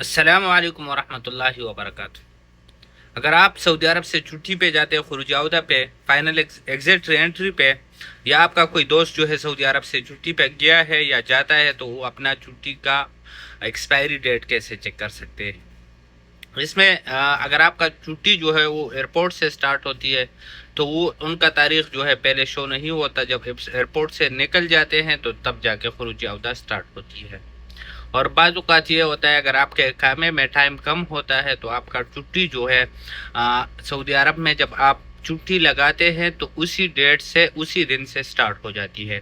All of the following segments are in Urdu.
السلام علیکم ورحمۃ اللہ وبرکاتہ۔ اگر آپ سعودی عرب سے چھٹی پہ جاتے ہیں، خروج عودہ پہ، فائنل ایگزٹ ری انٹری پہ، یا آپ کا کوئی دوست جو ہے سعودی عرب سے چھٹی پہ گیا ہے یا جاتا ہے، تو وہ اپنا چھٹی کا ایکسپائری ڈیٹ کیسے چیک کر سکتے ہیں؟ اس میں اگر آپ کا چھٹی جو ہے وہ ایئرپورٹ سے سٹارٹ ہوتی ہے، تو وہ ان کا تاریخ جو ہے پہلے شو نہیں ہوتا، جب ایئرپورٹ سے نکل جاتے ہیں تو تب جا کے خروج عودہ سٹارٹ ہوتی ہے۔ اور بعض اوقات یہ ہوتا ہے اگر آپ کے اقامے میں ٹائم کم ہوتا ہے تو آپ کا چھٹی جو ہے سعودی عرب میں جب آپ چھٹی لگاتے ہیں تو اسی ڈیٹ سے اسی دن سے سٹارٹ ہو جاتی ہے۔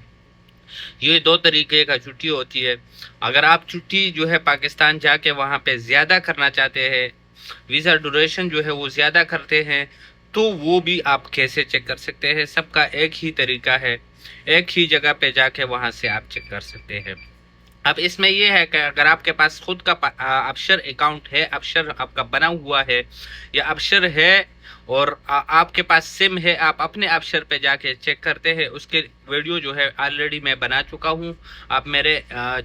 یہ دو طریقے کا چھٹی ہوتی ہے۔ اگر آپ چھٹی جو ہے پاکستان جا کے وہاں پہ زیادہ کرنا چاہتے ہیں، ویزا ڈوریشن جو ہے وہ زیادہ کرتے ہیں، تو وہ بھی آپ کیسے چیک کر سکتے ہیں؟ سب کا ایک ہی طریقہ ہے، ایک ہی جگہ پہ جا کے وہاں سے آپ چیک کر سکتے ہیں۔ اب اس میں یہ ہے کہ اگر آپ کے پاس خود کا ابشر اکاؤنٹ ہے، ابشر آپ کا بنا ہوا ہے یا ابشر ہے، اور آپ کے پاس سم ہے، آپ اپنے ابشر پہ جا کے چیک کرتے ہیں، اس کے ویڈیو جو ہے آلریڈی میں بنا چکا ہوں، آپ میرے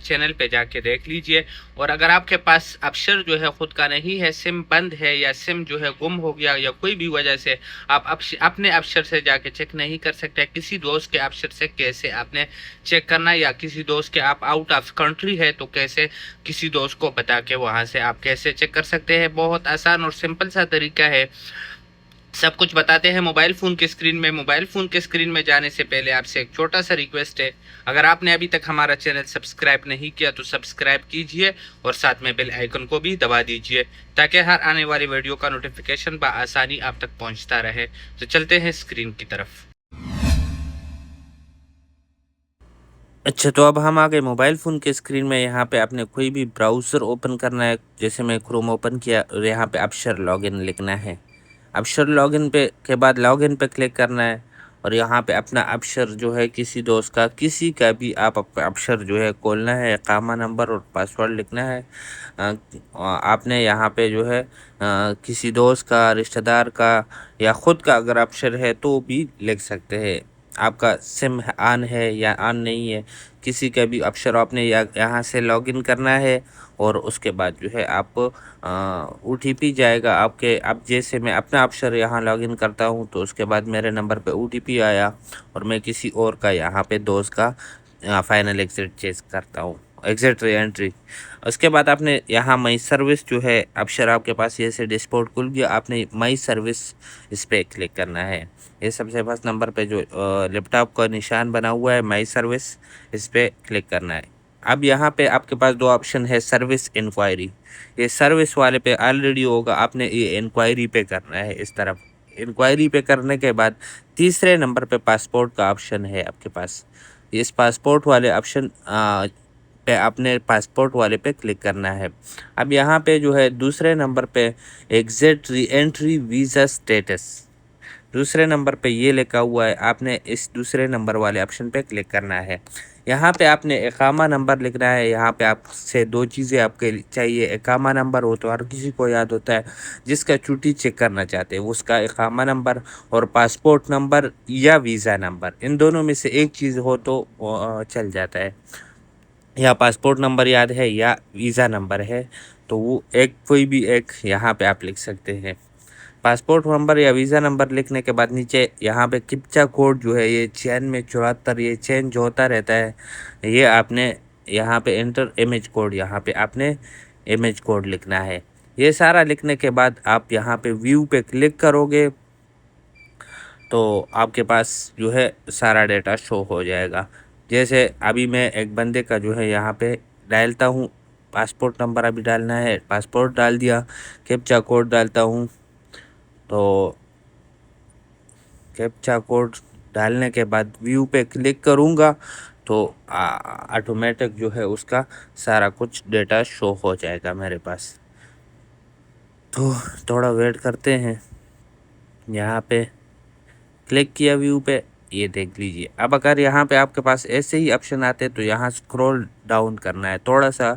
چینل پہ جا کے دیکھ لیجئے۔ اور اگر آپ کے پاس ابشر جو ہے خود کا نہیں ہے، سم بند ہے یا سم جو ہے گم ہو گیا یا کوئی بھی وجہ سے آپ اپنے ابشر سے جا کے چیک نہیں کر سکتے، کسی دوست کے ابشر سے کیسے آپ نے چیک کرنا، یا کسی دوست کے آپ آؤٹ آف کنٹری ہے تو کیسے کسی دوست کو بتا کے وہاں سے آپ کیسے چیک کر سکتے ہیں؟ بہت آسان اور سمپل سا طریقہ ہے، سب کچھ بتاتے ہیں موبائل فون کے اسکرین میں۔ موبائل فون کے اسکرین میں جانے سے پہلے آپ سے ایک چھوٹا سا ریکویسٹ ہے، اگر آپ نے ابھی تک ہمارا چینل سبسکرائب نہیں کیا تو سبسکرائب کیجئے اور ساتھ میں بیل آئیکن کو بھی دبا دیجئے، تاکہ ہر آنے والی ویڈیو کا نوٹیفیکیشن بآسانی آپ تک پہنچتا رہے۔ تو چلتے ہیں اسکرین کی طرف۔ اچھا، تو اب ہم آ گئے موبائل فون کے اسکرین میں۔ یہاں پہ آپ نے کوئی بھی براؤزر اوپن کرنا ہے، جیسے میں کروم اوپن کیا اور یہاں پہ ابشر لاگ ان لکھنا ہے۔ ابشر لاگ ان پہ کے بعد لاگ ان پہ کلک کرنا ہے، اور یہاں پہ اپنا ابشر جو ہے کسی دوست کا، کسی کا بھی آپ ابشر جو ہے کھولنا ہے، اقامہ نمبر اور پاسورڈ لکھنا ہے۔ آپ نے یہاں پہ جو ہے کسی دوست کا، رشتہ دار کا یا خود کا اگر ابشر ہے تو بھی لکھ سکتے ہیں۔ آپ کا سم آن ہے یا آن نہیں ہے، کسی کا بھی ابشر آپ نے یہاں سے لاگ ان کرنا ہے، اور اس کے بعد جو ہے آپ او ٹی پی جائے گا آپ کے۔ اب جیسے میں اپنا ابشر یہاں لاگ ان کرتا ہوں تو اس کے بعد میرے نمبر پہ او ٹی پی آیا، اور میں کسی اور کا یہاں پہ دوست کا فائنل ایگزٹ چیک کرتا ہوں، ایگزٹ ری انٹری۔ اس کے بعد آپ نے یہاں مائی سروس جو ہے، ابشر آپ کے پاس یہ سے ڈسپورٹ کھل گیا، آپ نے مائی سروس اس پہ کلک کرنا ہے۔ یہ سب سے فرسٹ نمبر پہ جو لیپ ٹاپ کا نشان بنا ہوا ہے مائی سروس، اس پہ کلک کرنا ہے۔ اب یہاں پہ آپ کے پاس دو آپشن ہے، سروس انکوائری۔ یہ سروس والے پہ آلریڈی ہوگا، آپ نے یہ انکوائری پہ کرنا ہے اس طرف۔ انکوائری پہ کرنے کے بعد تیسرے نمبر پہ پاسپورٹ کا آپشن ہے آپ کے پاس، اس پاسپورٹ والے آپشن پہ اپنے پاسپورٹ والے پہ کلک کرنا ہے۔ اب یہاں پہ جو ہے دوسرے نمبر پہ ایگزٹ ری انٹری ویزا سٹیٹس، دوسرے نمبر پہ یہ لکھا ہوا ہے، آپ نے اس دوسرے نمبر والے آپشن پہ کلک کرنا ہے۔ یہاں پہ آپ نے اقامہ نمبر لکھنا ہے۔ یہاں پہ آپ سے دو چیزیں آپ کے چاہیے، اقامہ نمبر ہو تو ہر کسی کو یاد ہوتا ہے، جس کا چھٹی چیک کرنا چاہتے ہیں اس کا اقامہ نمبر، اور پاسپورٹ نمبر یا ویزا نمبر، ان دونوں میں سے ایک چیز ہو تو چل جاتا ہے۔ یا پاسپورٹ نمبر یاد ہے یا ویزا نمبر ہے، تو وہ ایک کوئی بھی ایک یہاں پہ آپ لکھ سکتے ہیں۔ پاسپورٹ نمبر یا ویزا نمبر لکھنے کے بعد نیچے یہاں پہ کیپچا کوڈ جو ہے یہ چین میں 74، یہ چینج ہوتا رہتا ہے، یہ آپ نے یہاں پہ انٹر امیج کوڈ، یہاں پہ آپ نے امیج کوڈ لکھنا ہے۔ یہ سارا لکھنے کے بعد آپ یہاں پہ ویو پہ کلک کرو گے تو آپ کے پاس جو ہے سارا ڈیٹا شو ہو جائے گا۔ جیسے ابھی میں ایک بندے کا جو ہے یہاں پہ ڈالتا ہوں، پاسپورٹ نمبر ابھی ڈالنا ہے، پاسپورٹ ڈال دیا، کیپچا کوڈ ڈالتا ہوں، تو کیپچا کوڈ ڈالنے کے بعد ویو پہ کلک کروں گا تو آٹومیٹک جو ہے اس کا سارا کچھ ڈیٹا شو ہو جائے گا میرے پاس۔ تو تھوڑا ویٹ کرتے ہیں، یہاں پہ کلک کیا ویو پہ، یہ دیکھ لیجئے۔ اب اگر یہاں پہ آپ کے پاس ایسے ہی آپشن آتے تو یہاں سکرول ڈاؤن کرنا ہے، تھوڑا سا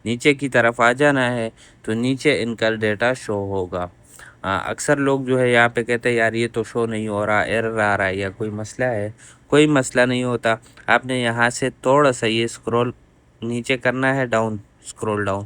نیچے کی طرف آ جانا ہے، تو نیچے ان کا ڈیٹا شو ہوگا۔ اکثر لوگ جو ہے یہاں پہ کہتے ہیں یار یہ تو شو نہیں ہو رہا، ایرر آ رہا ہے یا کوئی مسئلہ ہے۔ کوئی مسئلہ نہیں ہوتا، آپ نے یہاں سے تھوڑا سا یہ سکرول نیچے کرنا ہے، ڈاؤن، سکرول ڈاؤن